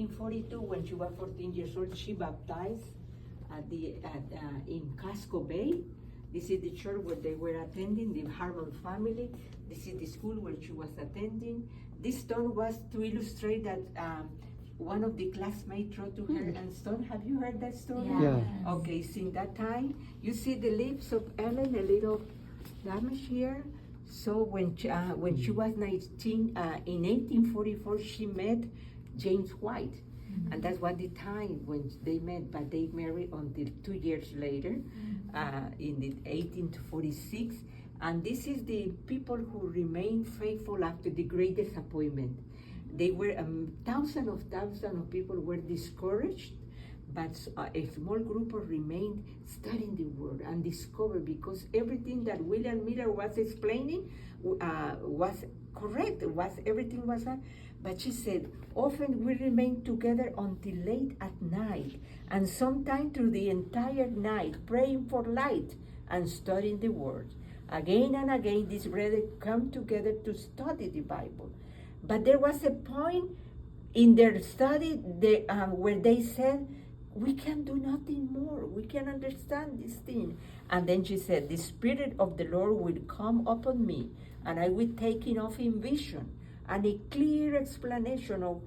1842, when she was 14 years old, she baptized in Casco Bay. This is the church where they were attending, the Harmon family. This is the school where she was attending. This stone was to illustrate that one of the classmates wrote to her and stone. Have you heard that story? Yeah. Okay, since that time, you see the lips of Ellen, a little damage here. So when she was 19, in 1844, she met James White. And that's what the time when they met, but they married until 2 years later, in the 1846. And this is the people who remained faithful after the great disappointment. They were thousands of people were discouraged, but a small group remained studying the word and discovered, because everything that William Miller was explaining was correct. Everything was right. But she said, often we remain together until late at night, and sometimes through the entire night, praying for light and studying the word. Again and again, these brothers come together to study the Bible. But there was a point in their study where they said, we can do nothing more. We can understand this thing. And then she said, the Spirit of the Lord will come upon me, and I will take enough in vision and a clear explanation of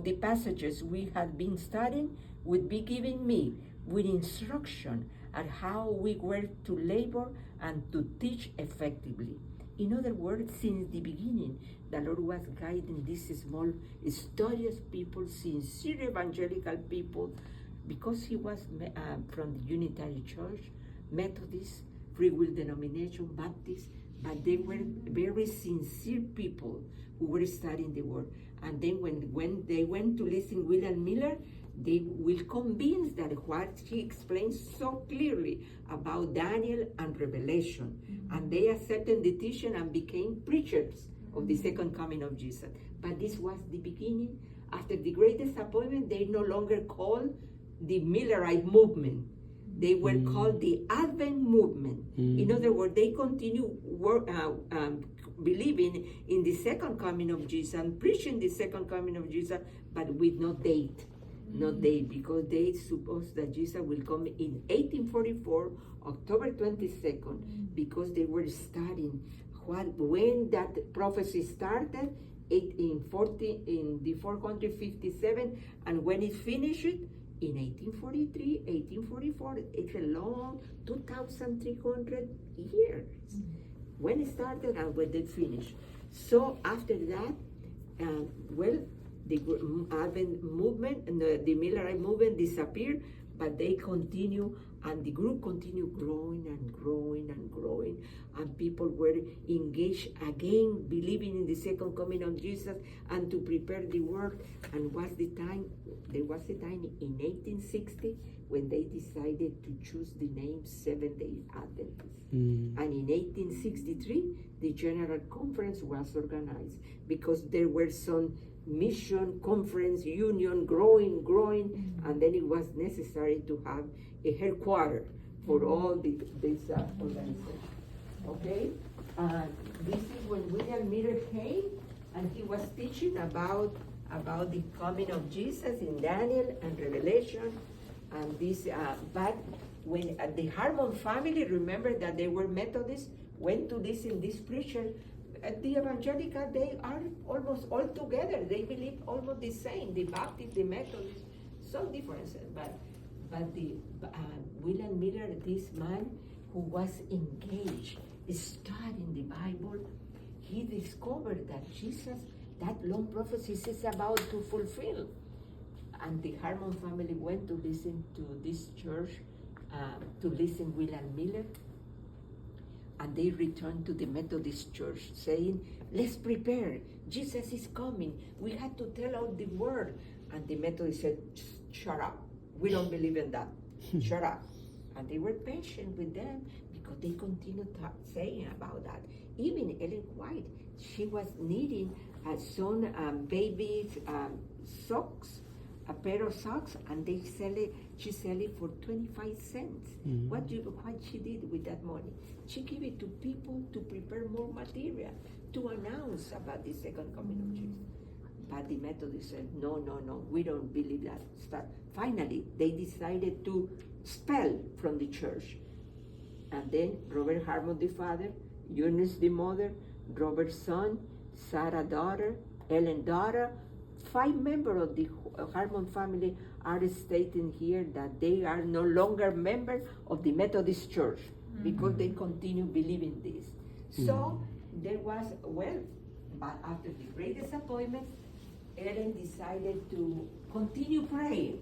the passages we had been studying would be given me with instruction on how we were to labor and to teach effectively. In other words, since the beginning, the Lord was guiding these small, studious people, sincere evangelical people, because he was from the Unitary Church, Methodist, Free Will Denomination, Baptist, but they were very sincere people who were studying the Word. And then when they went to listen to William Miller, they will convince that what he explains so clearly about Daniel and Revelation. And they accepted the teaching and became preachers of the second coming of Jesus. But this was the beginning. After the great disappointment, they no longer called the Millerite movement. They were called the Advent movement. In other words, they continue believing in the second coming of Jesus and preaching the second coming of Jesus, but with no date. No date, because they suppose that Jesus will come in 1844, October 22nd, because they were studying when that prophecy started in the 457, and when it finished in 1843, 1844. It's a long 2,300 years when it started and when it finished. So after that, the Advent movement and the Millerite movement disappeared, but they continue, and the group continued growing and growing and growing, and people were engaged again, believing in the second coming of Jesus and to prepare the work. And there was a time in 1860 when they decided to choose the name Seventh-day Adventists. And in 1863, the General Conference was organized because there were some mission, conference, union growing, and then it was necessary to have a headquarters for all this organization. Okay? This is when William Miller came, and he was teaching about the coming of Jesus in Daniel and Revelation, and this. But when the Harmon family, remember that they were Methodists, went to listen this preacher. The evangelical, they are almost all together. They believe almost the same. The Baptist, the Methodist, some differences. But the William Miller, this man who was engaged, studying the Bible, he discovered that Jesus, that long prophecy is about to fulfill. And the Harmon family went to listen to this church, to listen to William Miller. And they returned to the Methodist church saying, let's prepare. Jesus is coming. We have to tell out the word. And the Methodists said, shut up. We don't believe in that. Shut up. And they were patient with them because they continued saying about that. Even Ellen White, she was needing some baby socks, a pair of socks, and she sell it for 25 cents. What she did with that money? She gave it to people to prepare more material, to announce about the second coming of Jesus. But the Methodists said, no, we don't believe that stuff. Finally, they decided to expel from the church. And then Robert Harmon the father, Eunice the mother, Robert's son, Sarah daughter, Ellen daughter, 5 members of the Harmon family are stating here that they are no longer members of the Methodist Church because they continue believing this. So there was, but after the great disappointment, Ellen decided to continue praying.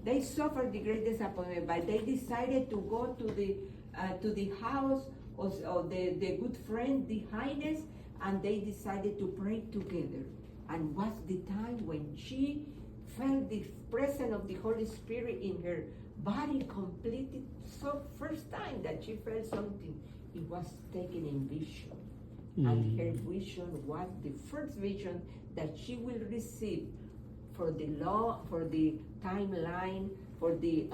They suffered the great disappointment, but they decided to go to the house of the good friend, the Highness, and they decided to pray together. And was the time when she felt the presence of the Holy Spirit in her body completely. So first time that she felt something, it was taken in vision. And her vision was the first vision that she will receive for the law, for the timeline, for the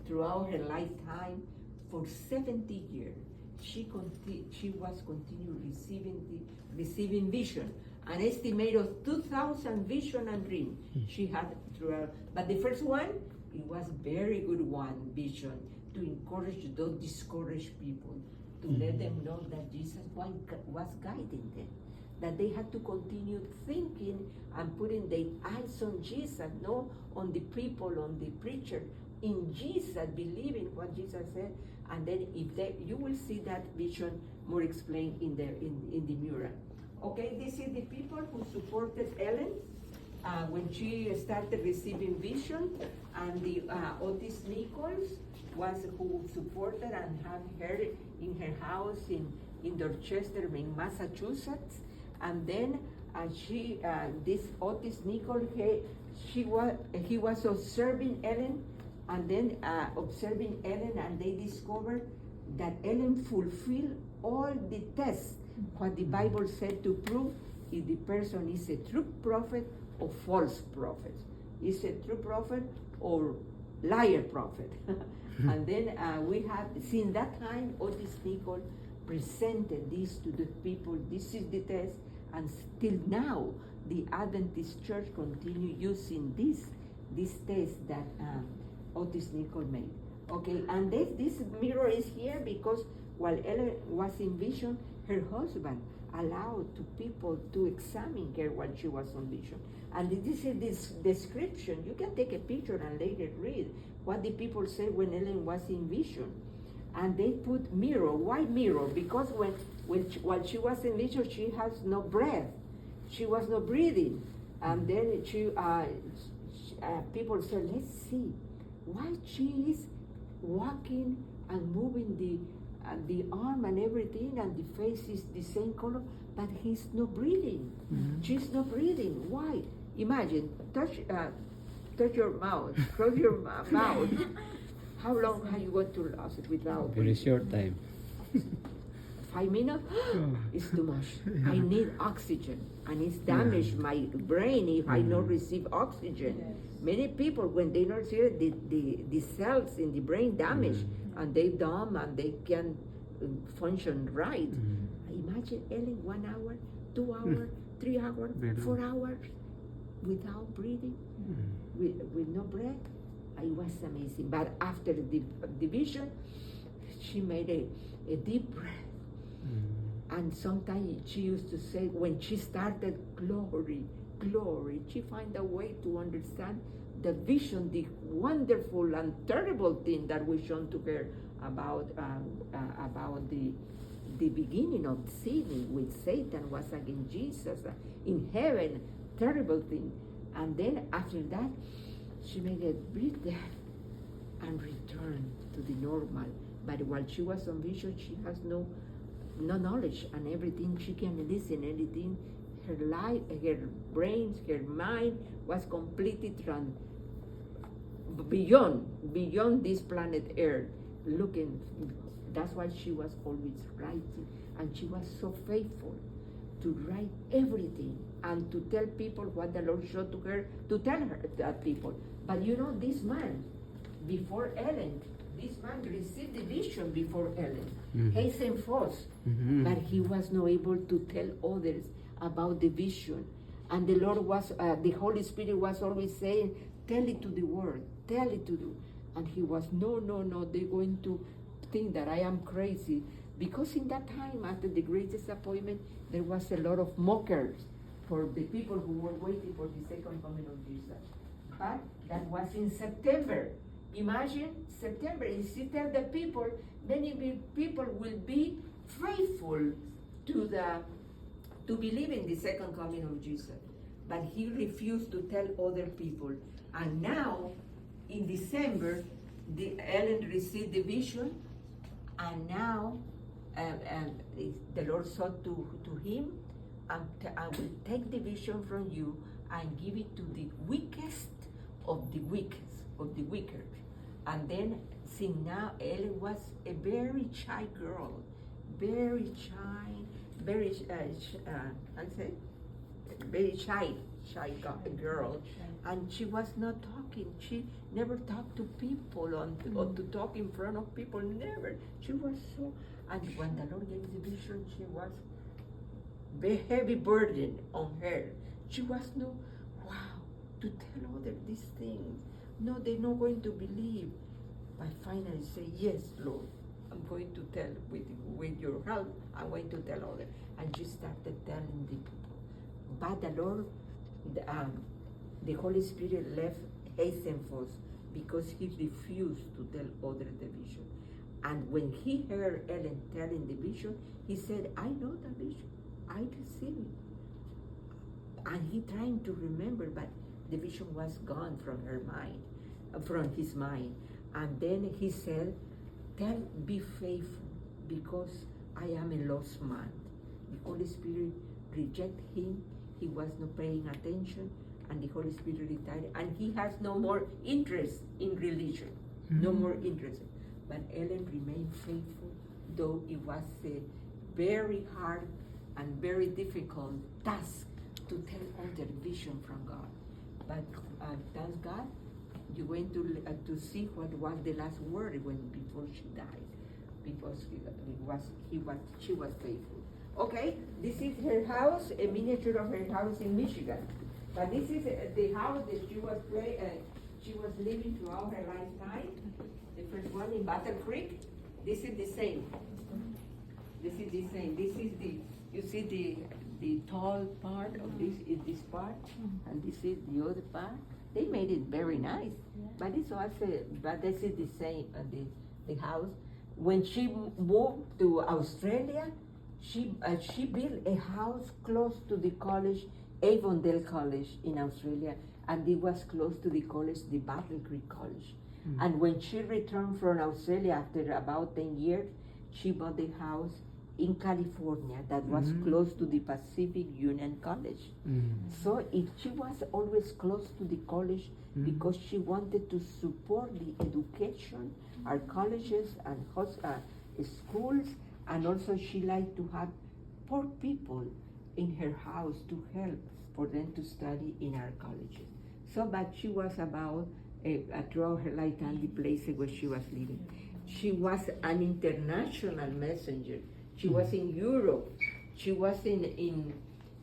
throughout her lifetime, for 70 years. She was continuing receiving vision. An estimate of 2,000 vision and dream she had throughout. But the first one, it was very good one, vision, to encourage those discouraged people, to let them know that Jesus was guiding them, that they had to continue thinking and putting their eyes on Jesus, not on the people, on the preacher, in Jesus, believing what Jesus said. And then you will see that vision more explained in the mural. Okay, this is the people who supported Ellen when she started receiving vision, and the Otis Nichols was who supported and had her in her house in Dorchester, in Massachusetts. And then this Otis Nichols, he was observing Ellen, and then observing Ellen, and they discovered that Ellen fulfilled all the tests what the Bible said to prove if the person is a true prophet or false prophet. Is a true prophet or liar prophet. And then we have, since that time, Otis Nichols presented this to the people. This is the test, and still now the Adventist Church continue using this test that Otis Nichols made. Okay, and this mirror is here because while Ellen was in vision, her husband allowed to people to examine her while she was on vision. And this is this description. You can take a picture and later read what the people said when Ellen was in vision. And they put mirror. Why mirror? Because while she was in vision, she has no breath. She was not breathing. And then people said, let's see why she is walking and moving the arm and everything, and the face is the same color, but he's not breathing. She's not breathing. Why? Imagine, touch your mouth, close your mouth. How long are you going to last it without breathing? Very short time. 5 minutes? It's too much. I need oxygen, and it's damaged my brain if I don't receive oxygen. Yes. Many people, when they don't see it, the cells in the brain damaged, and they dumb and they can't function right. Imagine Ellen 1 hour, 2 hours, 3 hours, 4 hours without breathing, with no breath. It was amazing. But after the vision, she made a deep breath. And sometimes she used to say, when she started, glory, glory, she found a way to understand the vision, the wonderful and terrible thing that was shown to her about the beginning of sin with Satan was against Jesus in heaven, terrible thing. And then after that, she made a breathe and returned to the normal. But while she was on vision, she has no knowledge and everything. She can listen anything. Her life, her brains, her mind was completely beyond this planet Earth. Looking, that's why she was always writing, and she was so faithful to write everything and to tell people what the Lord showed to her, to tell her that people. But you know, this man, before Ellen, this man received the vision before Ellen, Hazen Foss, but he was not able to tell others about the vision. And the Lord was, the Holy Spirit was always saying, tell it to the world, tell it to the, and he was, no, they're going to think that I am crazy. Because in that time, after the great disappointment, there was a lot of mockers for the people who were waiting for the second coming of Jesus. But that was in September. Imagine September, and he tell the people, many people will be faithful to believe in the second coming of Jesus. But he refused to tell other people. And now, in December, Ellen received the vision, and now the Lord said to him, I will take the vision from you and give it to the weakest of the weakest of the wicked. And then, see, now Ellen was a very shy girl, very shy, very very shy girl, and she was not talking. She never talked to people or to talk in front of people. Never. She was so. And when the Lord gave the vision, she was very heavy burden on her. She was no, wow, to tell others these things. No, they're not going to believe. But finally say, yes, Lord, I'm going to tell with your help, I'm going to tell others. And she started telling the people. But the Lord, the Holy Spirit left Hastenfus because he refused to tell others the vision. And when he heard Ellen telling the vision, he said, I know the vision. I received it. And he trying to remember, but the vision was gone from her mind, from his mind. And then he said, be faithful, because I am a lost man. The Holy Spirit rejected him. He was not paying attention, and the Holy Spirit retired, and he has no more interest in religion, no more interest. But Ellen remained faithful, though it was a very hard and very difficult task to tell all the vision from God. But thank God, you went to see what was the last word before she died, because she was faithful. Okay, this is her house, a miniature of her house in Michigan. But this is the house that she was living throughout her lifetime. The first one in Battle Creek. This is the same. This is the same. This is you see the tall part of this is this part, and this is the other part. They made it very nice, but it's also, but this is the same. The house. When she moved to Australia, she built a house close to the college, Avondale College in Australia, and it was close to the college, the Battle Creek College. And when she returned from Australia after about 10 years, she bought a house in California that was close to the Pacific Union College. So she was always close to the college because she wanted to support the education, our colleges and schools, and also she liked to have poor people in her house to help for them to study in our colleges. So, but she was about throughout her lifetime the places where she was living. She was an international messenger. She was in Europe. She was in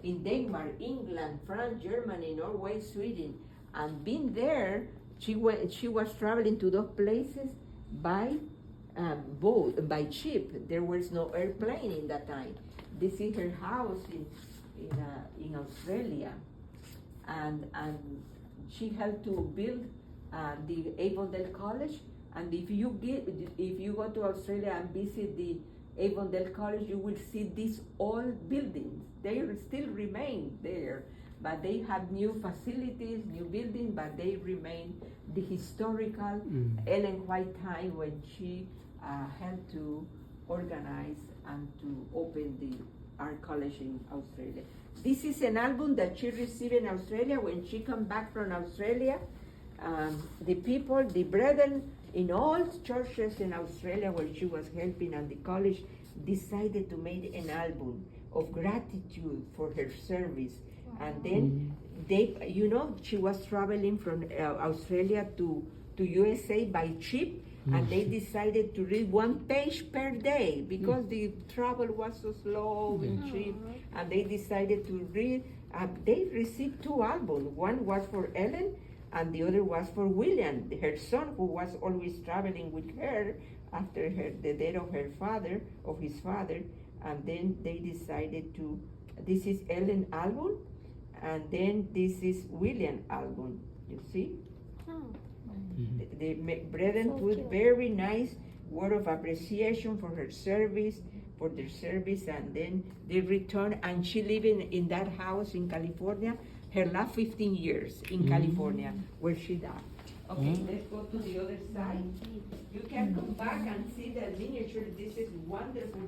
Denmark, England, France, Germany, Norway, Sweden, and being there, she was traveling to those places by boat, by ship. There was no airplane in that time. This is her house in Australia, and she helped to build the Avondale College. And if you go to Australia and visit the Avondale College, you will see these old buildings. They still remain there, but they have new facilities, new buildings, but they remain the historical Ellen White time when she helped to organize and to open our college in Australia. This is an album that she received in Australia when she came back from Australia. The people, the brethren in all churches in Australia where she was helping at the college decided to make an album of gratitude for her service. Wow. And then she was traveling from Australia to to USA by ship, and they decided to read 1 page per day because the travel was so slow and cheap, and they decided to read. They received 2 albums. One was for Ellen, and the other was for William, her son, who was always traveling with her after the death of his father. And then they decided to. This is Ellen album, and then this is William album. You see. The brethren put very nice word of appreciation for her service, for their service, and then they returned, and she lived in that house in California, her last 15 years in California, where she died. Okay, let's go to the other side. You can come back and see the miniature. This is wonderful.